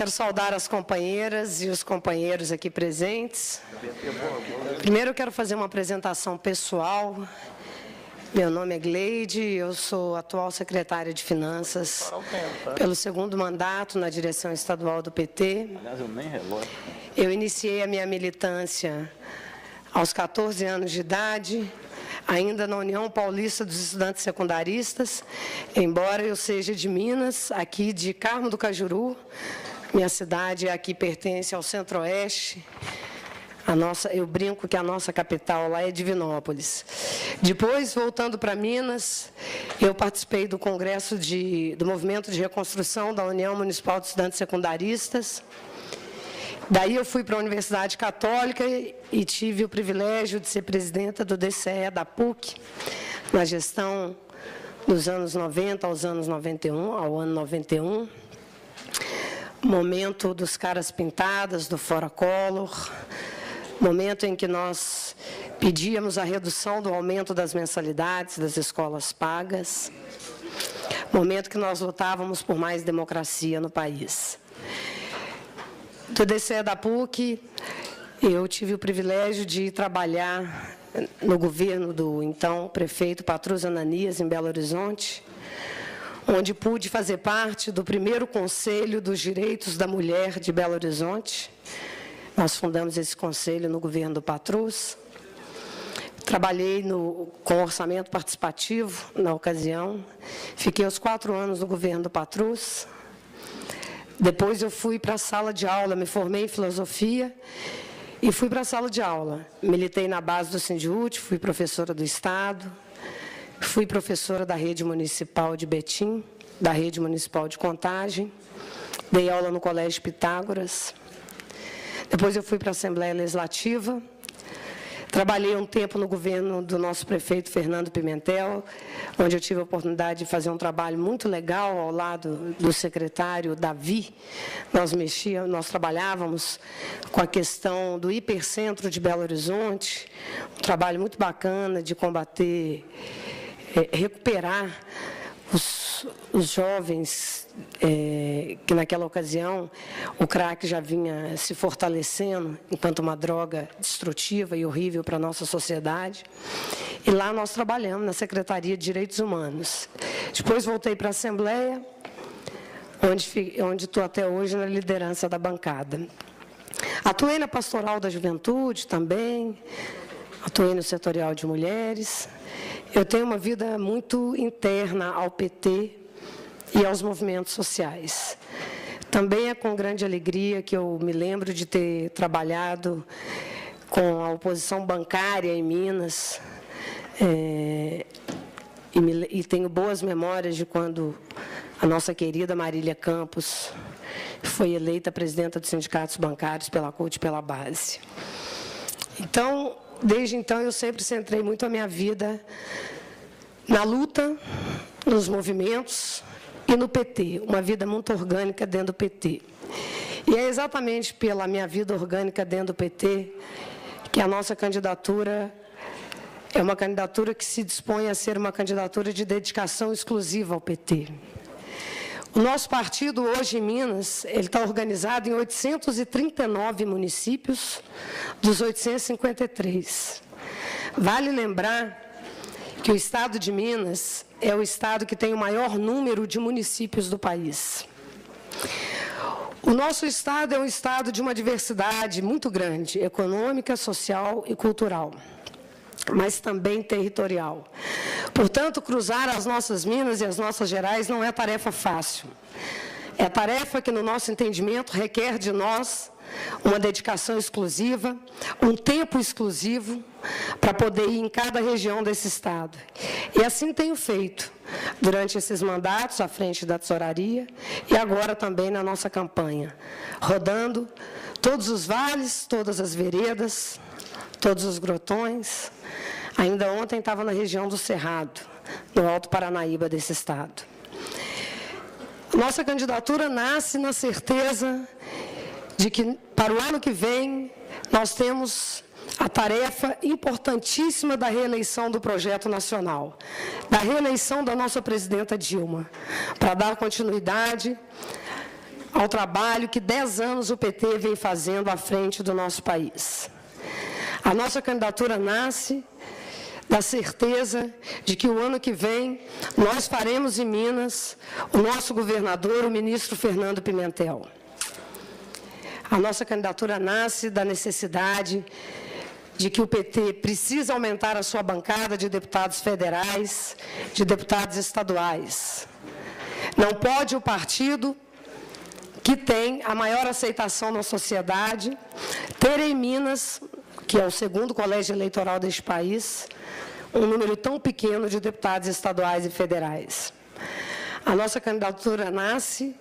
quero saudar as companheiras e os companheiros aqui presentes. Primeiro, eu quero fazer uma apresentação pessoal. Meu nome é Gleide, eu sou atual secretária de Finanças pelo segundo mandato na direção estadual do PT. Eu iniciei a minha militância aos 14 anos de idade, ainda na União Paulista dos Estudantes Secundaristas, embora eu seja de Minas, aqui de Carmo do Cajuru. Minha cidade aqui pertence ao Centro-Oeste. Eu brinco que a nossa capital lá é Divinópolis. Depois, voltando para Minas, eu participei do congresso do Movimento de Reconstrução da União Municipal de Estudantes Secundaristas. Daí eu fui para a Universidade Católica e tive o privilégio de ser presidenta do DCE da PUC, na gestão dos anos 90 aos anos 91, ao ano 91. Momento dos caras pintadas, do Fora Collor, momento em que nós pedíamos a redução do aumento das mensalidades das escolas pagas, momento que nós lutávamos por mais democracia no país. Do DCE da PUC, eu tive o privilégio de trabalhar no governo do então prefeito Patrus Ananias, em Belo Horizonte, onde pude fazer parte do primeiro Conselho dos Direitos da Mulher de Belo Horizonte. Nós fundamos esse conselho no governo do Patrus. Trabalhei com orçamento participativo na ocasião. Fiquei os 4 anos no governo do Patrus. Depois eu fui para a sala de aula, me formei em filosofia e fui para a sala de aula. Militei na base do Sindiúte, fui professora do Estado, fui professora da Rede Municipal de Betim, da Rede Municipal de Contagem, dei aula no Colégio Pitágoras. Depois eu fui para a Assembleia Legislativa, trabalhei um tempo no governo do nosso prefeito Fernando Pimentel, onde eu tive a oportunidade de fazer um trabalho muito legal ao lado do secretário Davi. Nós trabalhávamos com a questão do hipercentro de Belo Horizonte, um trabalho muito bacana de combater, recuperar os jovens, que naquela ocasião o crack já vinha se fortalecendo enquanto uma droga destrutiva e horrível para a nossa sociedade. E lá nós trabalhamos na Secretaria de Direitos Humanos. Depois voltei para a Assembleia, onde estou até hoje na liderança da bancada. Atuei na Pastoral da Juventude também, atuei no Setorial de Mulheres. Eu tenho uma vida muito interna ao PT e aos movimentos sociais. Também é com grande alegria que eu me lembro de ter trabalhado com a oposição bancária em Minas, e tenho boas memórias de quando a nossa querida Marília Campos foi eleita presidenta dos sindicatos bancários pela CUT e pela base. Então, desde então, eu sempre centrei muito a minha vida na luta, nos movimentos e no PT, uma vida muito orgânica dentro do PT. E é exatamente pela minha vida orgânica dentro do PT que a nossa candidatura é uma candidatura que se dispõe a ser uma candidatura de dedicação exclusiva ao PT. O nosso partido, hoje em Minas, ele está organizado em 839 municípios, dos 853. Vale lembrar que o Estado de Minas é o Estado que tem o maior número de municípios do país. O nosso Estado é um Estado de uma diversidade muito grande, econômica, social e cultural, mas também territorial. Portanto, cruzar as nossas Minas e as nossas Gerais não é tarefa fácil. É tarefa que, no nosso entendimento, requer de nós uma dedicação exclusiva, um tempo exclusivo para poder ir em cada região desse Estado. E assim tenho feito durante esses mandatos à frente da tesouraria e agora também na nossa campanha, rodando todos os vales, todas as veredas, todos os grotões. Ainda ontem estava na região do Cerrado, no Alto Paranaíba desse Estado. Nossa candidatura nasce na certeza de que, para o ano que vem, nós temos a tarefa importantíssima da reeleição do projeto nacional, da reeleição da nossa presidenta Dilma, para dar continuidade ao trabalho que 10 anos o PT vem fazendo à frente do nosso país. A nossa candidatura nasce da certeza de que o ano que vem nós faremos em Minas o nosso governador, o ministro Fernando Pimentel. A nossa candidatura nasce da necessidade de que o PT precisa aumentar a sua bancada de deputados federais, de deputados estaduais. Não pode o partido que tem a maior aceitação na sociedade ter em Minas, que é o segundo colégio eleitoral deste país, um número tão pequeno de deputados estaduais e federais. A nossa candidatura nasce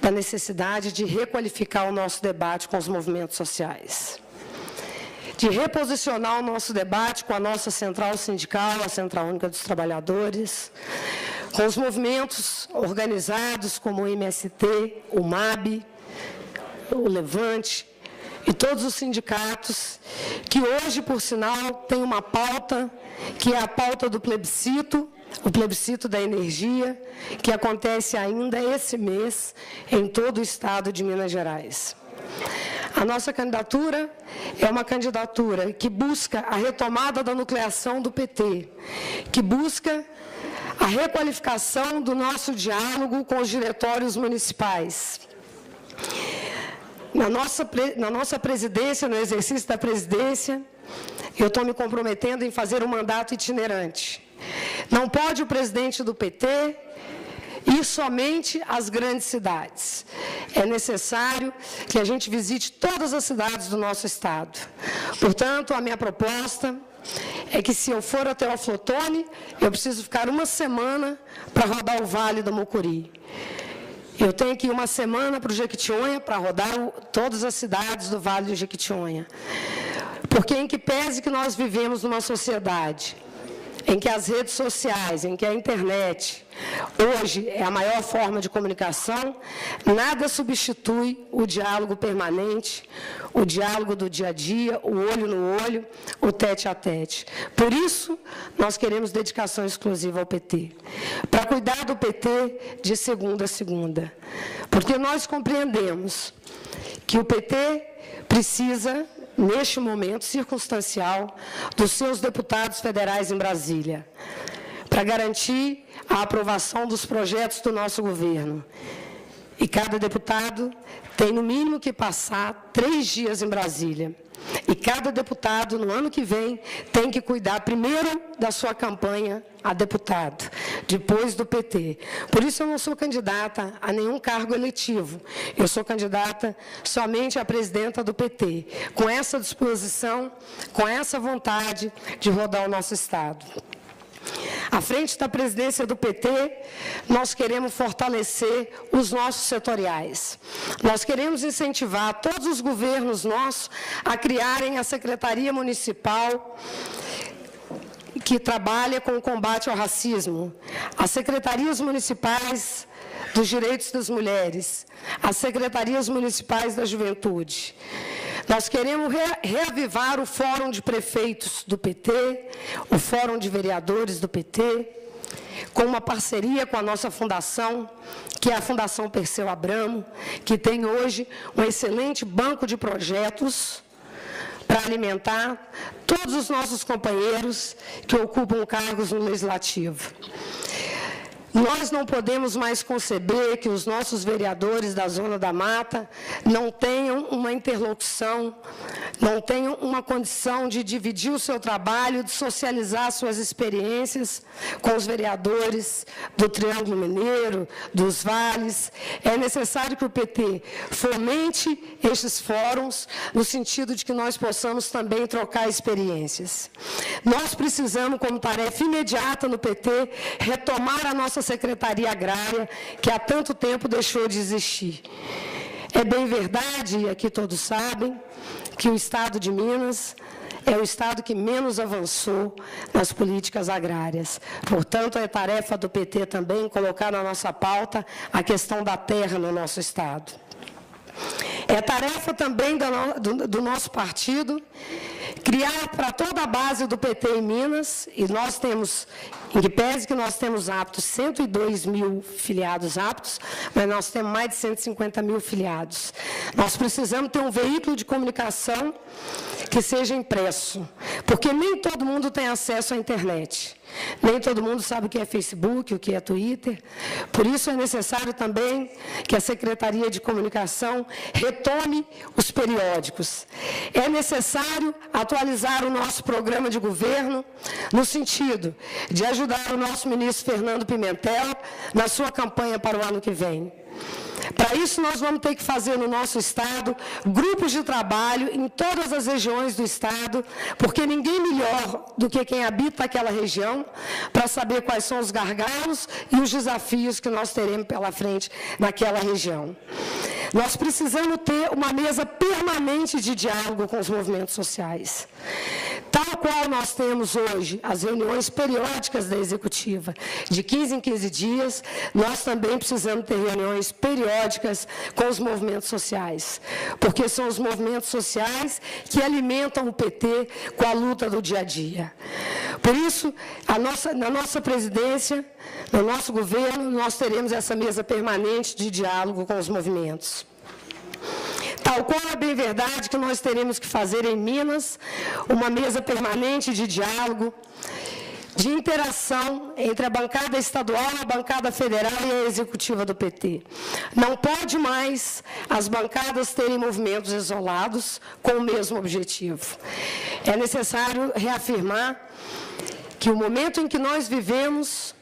da necessidade de requalificar o nosso debate com os movimentos sociais, de reposicionar o nosso debate com a nossa central sindical, a Central Única dos Trabalhadores, com os movimentos organizados como o MST, o MAB, o Levante e todos os sindicatos, que hoje, por sinal, tem uma pauta, que é a pauta do plebiscito, o plebiscito da energia, que acontece ainda esse mês em todo o estado de Minas Gerais. A nossa candidatura é uma candidatura que busca a retomada da nucleação do PT, que busca a requalificação do nosso diálogo com os diretórios municipais. Na nossa presidência, no exercício da presidência, eu estou me comprometendo em fazer um mandato itinerante. Não pode o presidente do PT ir somente às grandes cidades. É necessário que a gente visite todas as cidades do nosso estado. Portanto, a minha proposta é que, se eu for até o Aflotone, eu preciso ficar uma semana para rodar o Vale do Mucuri. Eu tenho que ir uma semana para o Jequitinhonha para rodar todas as cidades do Vale do Jequitinhonha. Porque, em que pese que nós vivemos numa sociedade em que as redes sociais, em que a internet, hoje é a maior forma de comunicação, nada substitui o diálogo permanente, o diálogo do dia a dia, o olho no olho, o tete a tete. Por isso, nós queremos dedicação exclusiva ao PT, para cuidar do PT de segunda a segunda. Porque nós compreendemos que o PT precisa, neste momento circunstancial, dos seus deputados federais em Brasília, para garantir a aprovação dos projetos do nosso governo. E cada deputado tem, no mínimo, que passar 3 dias em Brasília. E cada deputado, no ano que vem, tem que cuidar primeiro da sua campanha a deputado, depois do PT. Por isso, eu não sou candidata a nenhum cargo eletivo. Eu sou candidata somente a presidenta do PT, com essa disposição, com essa vontade de rodar o nosso estado. À frente da presidência do PT, nós queremos fortalecer os nossos setoriais. Nós queremos incentivar todos os governos nossos a criarem a Secretaria Municipal que trabalha com o combate ao racismo, as Secretarias Municipais dos Direitos das Mulheres, as Secretarias Municipais da Juventude. Nós queremos reavivar o Fórum de Prefeitos do PT, o Fórum de Vereadores do PT, com uma parceria com a nossa fundação, que é a Fundação Perseu Abramo, que tem hoje um excelente banco de projetos para alimentar todos os nossos companheiros que ocupam cargos no Legislativo. Nós não podemos mais conceber que os nossos vereadores da Zona da Mata não tenham uma interlocução, não tenham uma condição de dividir o seu trabalho, de socializar suas experiências com os vereadores do Triângulo Mineiro, dos vales. É necessário que o PT fomente estes fóruns, no sentido de que nós possamos também trocar experiências. Nós precisamos, como tarefa imediata no PT, retomar a nossa Secretaria Agrária, que há tanto tempo deixou de existir. É bem verdade, e aqui todos sabem, que o Estado de Minas é o Estado que menos avançou nas políticas agrárias. Portanto, é tarefa do PT também colocar na nossa pauta a questão da terra no nosso Estado. É tarefa também do nosso partido criar para toda a base do PT em Minas, e nós temos em que pese que nós temos aptos 102 mil filiados aptos, mas nós temos mais de 150 mil filiados. Nós precisamos ter um veículo de comunicação que seja impresso, porque nem todo mundo tem acesso à internet. Nem todo mundo sabe o que é Facebook, o que é Twitter. Por isso é necessário também que a Secretaria de Comunicação retome os periódicos. É necessário atualizar o nosso programa de governo no sentido de ajudar o nosso ministro Fernando Pimentel na sua campanha para o ano que vem. Para isso, nós vamos ter que fazer no nosso Estado grupos de trabalho em todas as regiões do Estado, porque ninguém melhor do que quem habita aquela região para saber quais são os gargalos e os desafios que nós teremos pela frente naquela região. Nós precisamos ter uma mesa permanente de diálogo com os movimentos sociais. Tal qual nós temos hoje as reuniões periódicas da Executiva, de 15 em 15 dias, nós também precisamos ter reuniões periódicas com os movimentos sociais, porque são os movimentos sociais que alimentam o PT com a luta do dia a dia. Por isso, na nossa presidência, no nosso governo, nós teremos essa mesa permanente de diálogo com os movimentos. Tal qual é bem verdade que nós teremos que fazer em Minas uma mesa permanente de diálogo, de interação entre a bancada estadual, a bancada federal e a executiva do PT. Não pode mais as bancadas terem movimentos isolados com o mesmo objetivo. É necessário reafirmar que o momento em que nós vivemos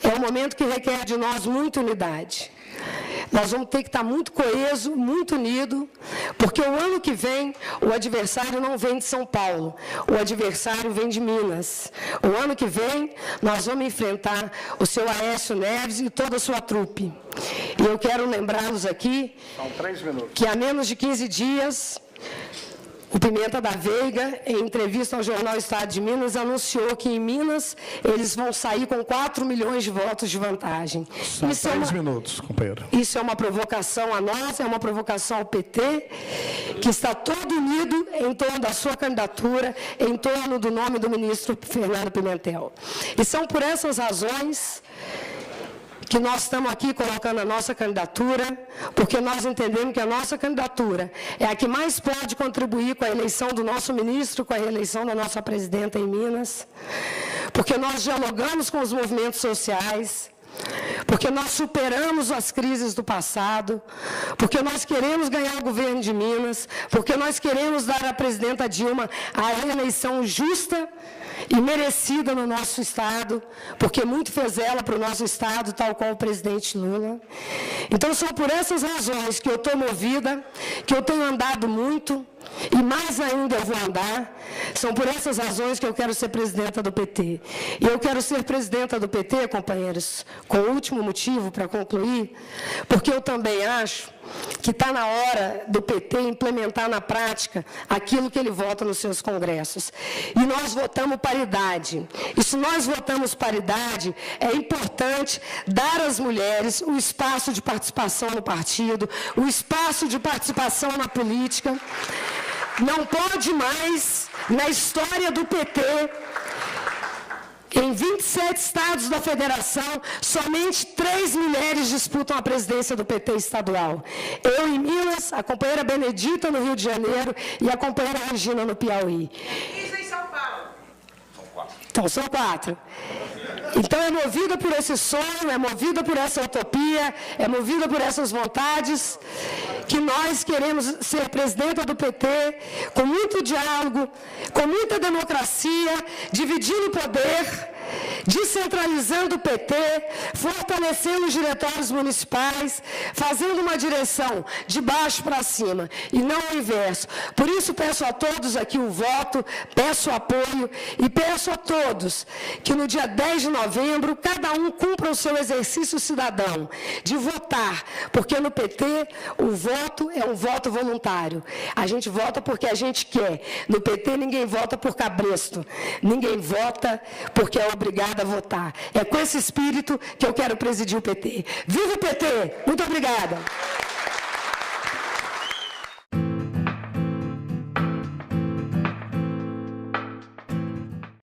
é um momento que requer de nós muita unidade. Nós vamos ter que estar muito coeso, muito unido, porque o ano que vem o adversário não vem de São Paulo, o adversário vem de Minas. O ano que vem nós vamos enfrentar o seu Aécio Neves e toda a sua trupe. E eu quero lembrá-los aqui que há menos de 15 dias o Pimenta da Veiga, em entrevista ao jornal Estado de Minas, anunciou que em Minas eles vão sair com 4 milhões de votos de vantagem. São 3 minutos, companheiro. Isso é uma provocação a nós, é uma provocação ao PT, que está todo unido em torno da sua candidatura, em torno do nome do ministro Fernando Pimentel. E são por essas razões que nós estamos aqui colocando a nossa candidatura, porque nós entendemos que a nossa candidatura é a que mais pode contribuir com a eleição do nosso ministro, com a reeleição da nossa presidenta em Minas, porque nós dialogamos com os movimentos sociais, porque nós superamos as crises do passado, porque nós queremos ganhar o governo de Minas, porque nós queremos dar à presidenta Dilma a reeleição justa e merecida no nosso Estado, porque muito fez ela para o nosso Estado, tal qual o presidente Lula. Então, são por essas razões que eu estou movida, que eu tenho andado muito, e mais ainda eu vou andar. São por essas razões que eu quero ser presidenta do PT. E eu quero ser presidenta do PT, companheiros, com o último motivo para concluir, porque eu também acho que está na hora do PT implementar na prática aquilo que ele vota nos seus congressos. E nós votamos paridade. E se nós votamos paridade, é importante dar às mulheres o espaço de participação no partido, o espaço de participação na política. Não pode mais, na história do PT, em 27 estados da federação, somente 3 mulheres disputam a presidência do PT estadual. Eu em Minas, a companheira Benedita no Rio de Janeiro e a companheira Regina no Piauí. Isso em São Paulo. Então, são 4. Então, é movida por esse sonho, é movida por essa utopia, é movida por essas vontades, que nós queremos ser presidenta do PT, com muito diálogo, com muita democracia, dividindo o poder, descentralizando o PT, fortalecendo os diretórios municipais, fazendo uma direção de baixo para cima, e não o inverso. Por isso, peço a todos aqui o voto, peço o apoio, e peço a todos que no dia 10 de novembro, cada um cumpra o seu exercício cidadão, de votar, porque no PT o voto é um voto voluntário. A gente vota porque a gente quer. No PT ninguém vota por cabresto, ninguém vota porque é obrigado a votar. É com esse espírito que eu quero presidir o PT. Viva o PT! Muito obrigada!